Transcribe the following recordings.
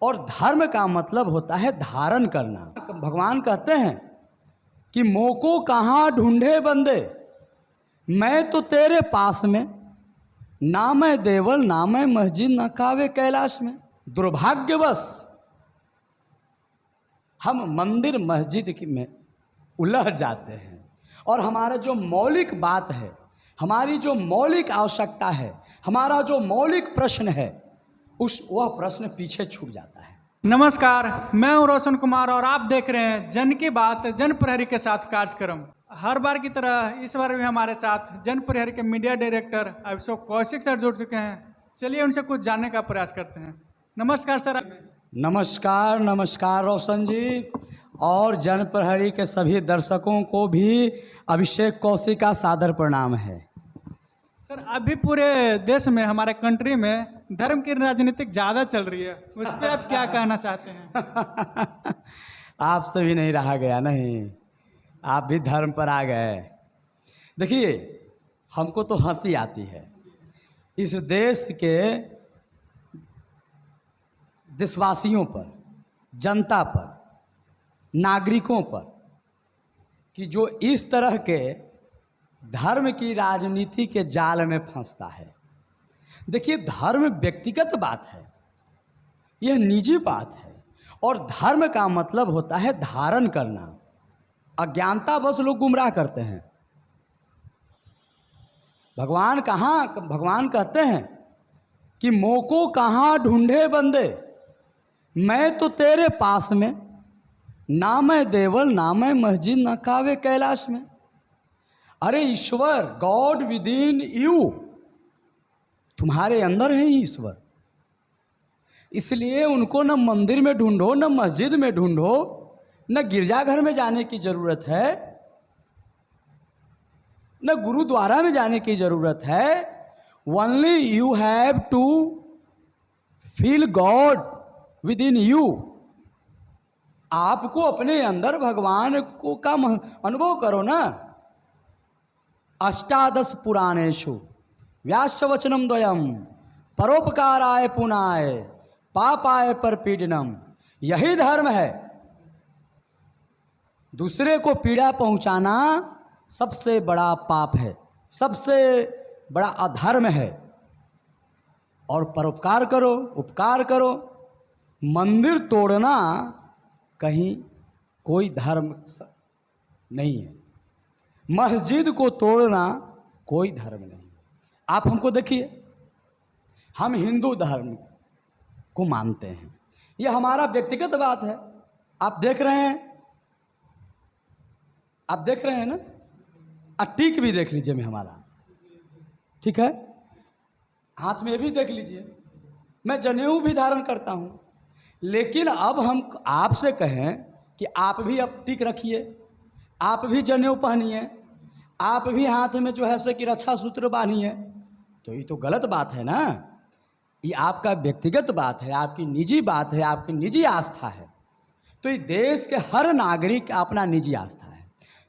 और धर्म का मतलब होता है धारण करना। भगवान कहते हैं कि मोको कहाँ ढूंढे बंदे, मैं तो तेरे पास में, ना मैं देवल ना मैं मस्जिद ना कावे कैलाश में। दुर्भाग्यवश हम मंदिर मस्जिद में उलझ जाते हैं और हमारा जो मौलिक बात है, हमारी जो मौलिक आवश्यकता है, हमारा जो मौलिक प्रश्न है, वह प्रश्न पीछे छूट जाता है। नमस्कार, मैं हूं रोशन कुमार और आप देख रहे हैं जन की बात जन प्रहरी के साथ कार्यक्रम। हर बार की तरह इस बार भी हमारे साथ जन प्रहरी के मीडिया डायरेक्टर अभिषेक कौशिक सर जुड़ चुके हैं। चलिए उनसे कुछ जानने का प्रयास करते हैं। नमस्कार सर। नमस्कार नमस्कार रोशन जी, और जन प्रहरी के सभी दर्शकों को भी अभिषेक कौशिक का सादर प्रणाम है। सर, अभी पूरे देश में, हमारे कंट्री में धर्म की राजनीतिक ज़्यादा चल रही है, उस पर आप क्या कहना चाहते हैं? आपसे भी नहीं रहा गया, नहीं, आप भी धर्म पर आ गए। देखिए, हमको तो हंसी आती है इस देश के देशवासियों पर, जनता पर, नागरिकों पर, कि जो इस तरह के धर्म की राजनीति के जाल में फंसता है। देखिए, धर्म व्यक्तिगत बात है, यह निजी बात है, और धर्म का मतलब होता है धारण करना। अज्ञानता बस लोग गुमराह करते हैं। भगवान कहते हैं कि मोको कहाँ ढूंढे बंदे, मैं तो तेरे पास में, ना मैं देवल ना मैं मस्जिद ना कावे कैलाश में। अरे ईश्वर, गॉड विद इन यू, तुम्हारे अंदर है ईश्वर। इसलिए उनको न मंदिर में ढूंढो, न मस्जिद में ढूंढो, न गिरजाघर में जाने की ज़रूरत है, न गुरुद्वारा में जाने की ज़रूरत है। Only you have to feel God within you. आपको अपने अंदर भगवान को का अनुभव करो ना। अष्टादश पुराणेषु व्यासवचनम द्वयम परोपकाराय पुनाय पापाय परपीडनम। यही धर्म है। दूसरे को पीड़ा पहुंचाना सबसे बड़ा पाप है, सबसे बड़ा अधर्म है। और परोपकार करो, उपकार करो। मंदिर तोड़ना कहीं कोई धर्म नहीं है, मस्जिद को तोड़ना कोई धर्म नहीं। आप हमको देखिए, हम हिंदू धर्म को मानते हैं, यह हमारा व्यक्तिगत बात है। आप देख रहे हैं ना। टीक भी देख लीजिए में हमारा, ठीक है, हाथ में भी देख लीजिए। मैं जनेऊ भी धारण करता हूँ। लेकिन अब हम आपसे कहें कि आप भी अब टीक रखिए, आप भी जनेऊ पहनिए, आप भी हाथ में जो है से कि रक्षा सूत्र बांधिए, तो ये तो गलत बात है ना। ये आपका व्यक्तिगत बात है, आपकी निजी बात है, आपकी निजी आस्था है। तो ये देश के हर नागरिक का अपना निजी आस्था है।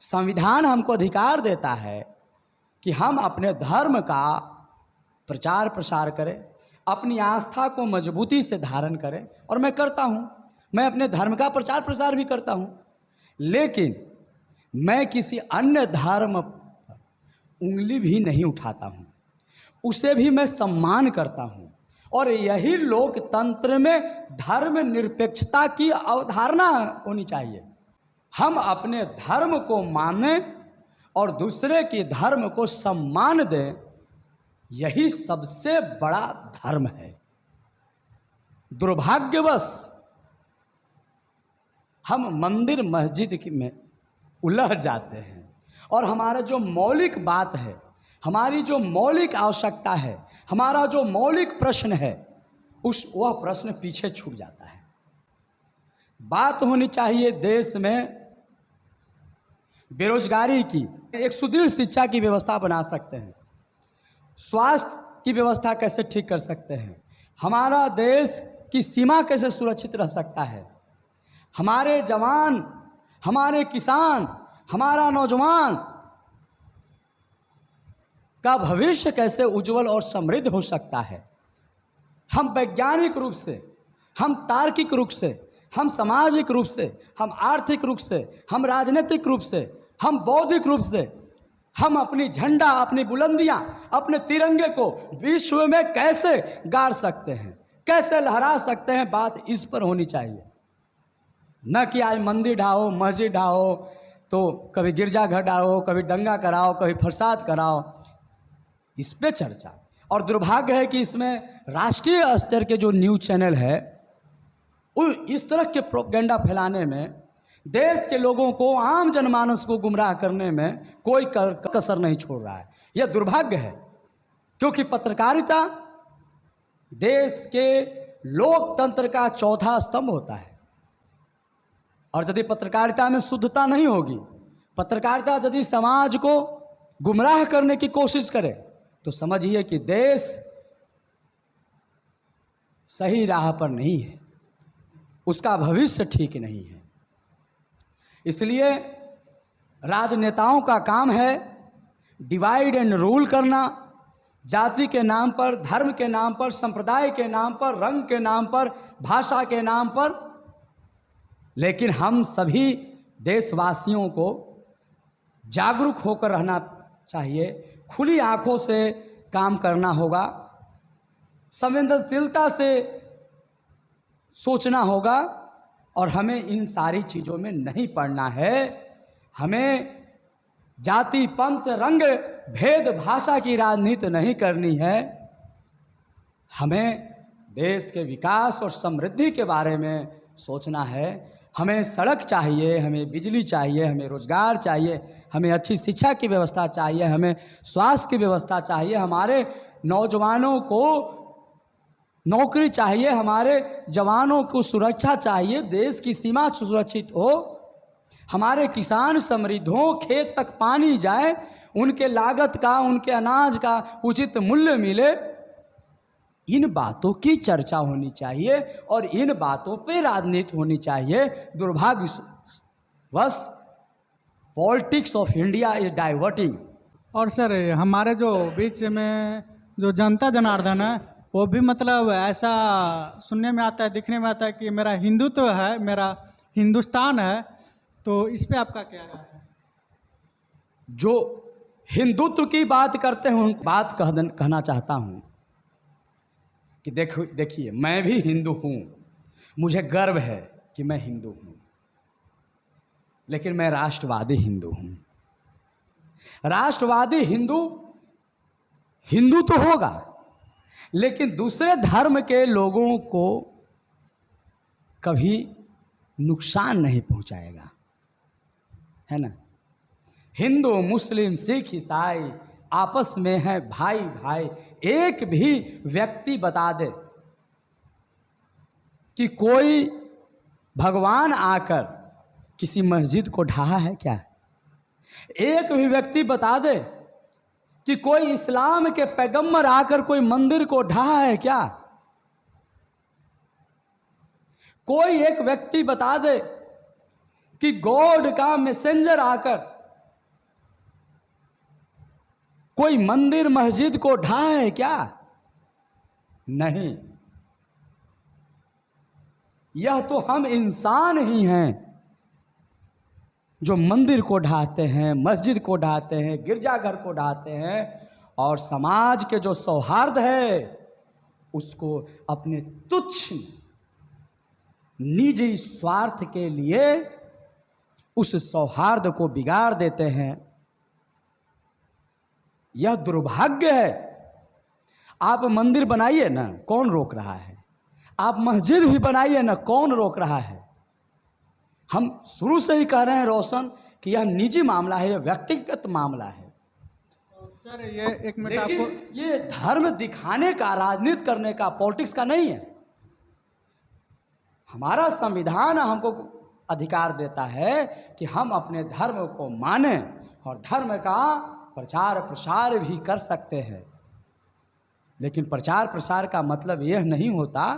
संविधान हमको अधिकार देता है कि हम अपने धर्म का प्रचार प्रसार करें, अपनी आस्था को मजबूती से धारण करें, और मैं करता हूँ। मैं अपने धर्म का प्रचार प्रसार भी करता हूँ, लेकिन मैं किसी अन्य धर्म पर उंगली भी नहीं उठाता हूँ, उसे भी मैं सम्मान करता हूँ। और यही लोकतंत्र में धर्म निरपेक्षता की अवधारणा होनी चाहिए। हम अपने धर्म को मानें और दूसरे के धर्म को सम्मान दें, यही सबसे बड़ा धर्म है। दुर्भाग्यवश हम मंदिर मस्जिद में उलझ जाते हैं और हमारा जो मौलिक बात है, हमारी जो मौलिक आवश्यकता है, हमारा जो मौलिक प्रश्न है, वह प्रश्न पीछे छूट जाता है। बात होनी चाहिए देश में बेरोजगारी की। एक सुदृढ़ शिक्षा की व्यवस्था बना सकते हैं, स्वास्थ्य की व्यवस्था कैसे ठीक कर सकते हैं, हमारा देश की सीमा कैसे सुरक्षित रह सकता है, हमारे जवान, हमारे किसान, हमारा नौजवान का भविष्य कैसे उज्जवल और समृद्ध हो सकता है। हम वैज्ञानिक रूप से हम तार्किक रूप से, हम सामाजिक रूप से, हम आर्थिक रूप से, हम राजनीतिक रूप से, हम बौद्धिक रूप से, हम अपनी झंडा, अपनी बुलंदियां, अपने तिरंगे को विश्व में कैसे गाड़ सकते हैं, कैसे लहरा सकते हैं, बात इस पर होनी चाहिए। न कि आज मंदिर ढाओ, मस्जिद ढाओ, तो कभी गिरजाघर ढाओ, कभी दंगा कराओ, कभी फसाद कराओ, इस पे चर्चा। और दुर्भाग्य है कि इसमें राष्ट्रीय स्तर के जो न्यूज़ चैनल है इस तरह के प्रोपेगेंडा फैलाने में, देश के लोगों को, आम जनमानस को गुमराह करने में कोई कसर नहीं छोड़ रहा है। यह दुर्भाग्य है, क्योंकि पत्रकारिता देश के लोकतंत्र का चौथा स्तंभ होता है। और यदि पत्रकारिता में शुद्धता नहीं होगी, पत्रकारिता यदि समाज को गुमराह करने की कोशिश करे, तो समझिए कि देश सही राह पर नहीं है, उसका भविष्य ठीक नहीं है। इसलिए राजनेताओं का काम है डिवाइड एंड रूल करना, जाति के नाम पर, धर्म के नाम पर, संप्रदाय के नाम पर, रंग के नाम पर, भाषा के नाम पर। लेकिन हम सभी देशवासियों को जागरूक होकर रहना चाहिए, खुली आंखों से काम करना होगा, संवेदनशीलता से सोचना होगा, और हमें इन सारी चीज़ों में नहीं पड़ना है। हमें जाति, पंथ, रंग, भेद, भाषा की राजनीति नहीं करनी है। हमें देश के विकास और समृद्धि के बारे में सोचना है। हमें सड़क चाहिए, हमें बिजली चाहिए, हमें रोजगार चाहिए, हमें अच्छी शिक्षा की व्यवस्था चाहिए, हमें स्वास्थ्य की व्यवस्था चाहिए, हमारे नौजवानों को नौकरी चाहिए, हमारे जवानों को सुरक्षा चाहिए, देश की सीमा सुरक्षित हो, हमारे किसान समृद्ध हो, खेत तक पानी जाए, उनके लागत का, उनके अनाज का उचित मूल्य मिले। इन बातों की चर्चा होनी चाहिए और इन बातों पे राजनीति होनी चाहिए। दुर्भाग्यवश politics of India is diverting. और सर, हमारे जो बीच में जो जनता जनार्दन है, वो भी मतलब ऐसा सुनने में आता है, दिखने में आता है कि मेरा हिंदुत्व है, मेरा हिंदुस्तान है। तो इस पे आपका क्या राय है? जो हिंदुत्व की बात करते हैं उन बात कहना चाहता हूँ कि देखिए, मैं भी हिंदू हूँ, मुझे गर्व है कि मैं हिंदू हूँ, लेकिन मैं राष्ट्रवादी हिंदू हूँ। राष्ट्रवादी हिंदू तो होगा, लेकिन दूसरे धर्म के लोगों को कभी नुकसान नहीं पहुंचाएगा, है ना। हिंदू, मुस्लिम, सिख, ईसाई आपस में है भाई भाई। एक भी व्यक्ति बता दे कि कोई भगवान आकर किसी मस्जिद को ढहा है क्या? एक भी व्यक्ति बता दे कि कोई इस्लाम के पैगंबर आकर कोई मंदिर को ढहा है क्या? कोई एक व्यक्ति बता दे कि गॉड का मैसेंजर आकर कोई मंदिर मस्जिद को ढहा है क्या? नहीं। यह तो हम इंसान ही हैं जो मंदिर को ढाते हैं, मस्जिद को ढाते हैं, गिरजाघर को ढाते हैं, और समाज के जो सौहार्द है उसको अपने तुच्छ निजी स्वार्थ के लिए उस सौहार्द को बिगाड़ देते हैं। यह दुर्भाग्य है। आप मंदिर बनाइए ना, कौन रोक रहा है? आप मस्जिद भी बनाइए ना, कौन रोक रहा है? हम शुरू से ही कह रहे हैं रोशन कि यह निजी मामला है, यह व्यक्तिगत मामला है। सर, ये एक मिनट लेकिन आपको, ये धर्म दिखाने का, राजनीति करने का, पॉलिटिक्स का नहीं है। हमारा संविधान हमको अधिकार देता है कि हम अपने धर्म को मानें और धर्म का प्रचार प्रसार भी कर सकते हैं। लेकिन प्रचार प्रसार का मतलब यह नहीं होता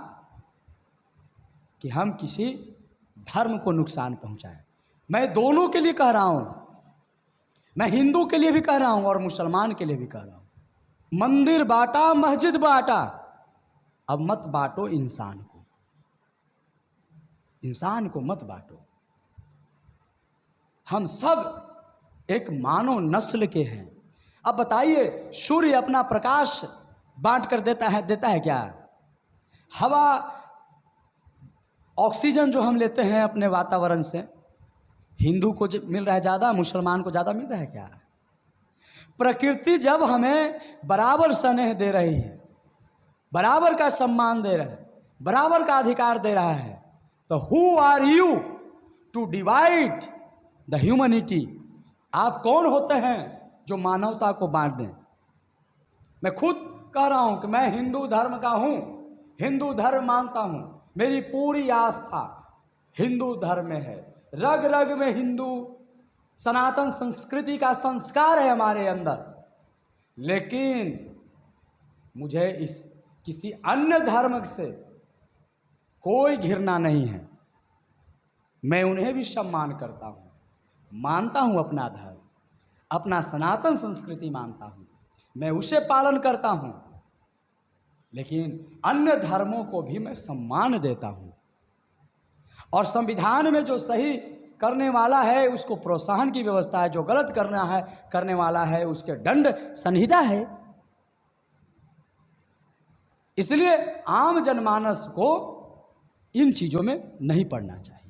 कि हम किसी धर्म को नुकसान पहुंचाएं। मैं दोनों के लिए कह रहा हूं, मैं हिंदू के लिए भी कह रहा हूं और मुसलमान के लिए भी कह रहा हूं। मंदिर बांटा, मस्जिद बांटा, अब मत बांटो इंसान को। इंसान को मत बांटो। हम सब एक मानव नस्ल के हैं। अब बताइए, सूर्य अपना प्रकाश बांट कर देता है क्या? हवा, ऑक्सीजन जो हम लेते हैं अपने वातावरण से, हिंदू को मिल रहा है ज़्यादा, मुसलमान को ज़्यादा मिल रहा है क्या? प्रकृति जब हमें बराबर स्नेह दे रही है, बराबर का सम्मान दे रहा है, बराबर का अधिकार दे रहा है, तो who are you to divide the humanity? आप कौन होते हैं जो मानवता को बांट दें? मैं खुद कह रहा हूं कि मैं हिंदू धर्म का हूं, हिंदू धर्म मानता हूं, मेरी पूरी आस्था हिंदू धर्म में है, रग रग में हिंदू सनातन संस्कृति का संस्कार है हमारे अंदर। लेकिन मुझे इस किसी अन्य धर्म से कोई घृणा नहीं है। मैं उन्हें भी सम्मान करता हूँ, मानता हूँ अपना धर्म, अपना सनातन संस्कृति मानता हूँ, मैं उसे पालन करता हूँ, लेकिन अन्य धर्मों को भी मैं सम्मान देता हूँ। और संविधान में जो सही करने वाला है उसको प्रोत्साहन की व्यवस्था है, जो गलत करने वाला है उसके दंड संहिता है। इसलिए आम जनमानस को इन चीज़ों में नहीं पड़ना चाहिए।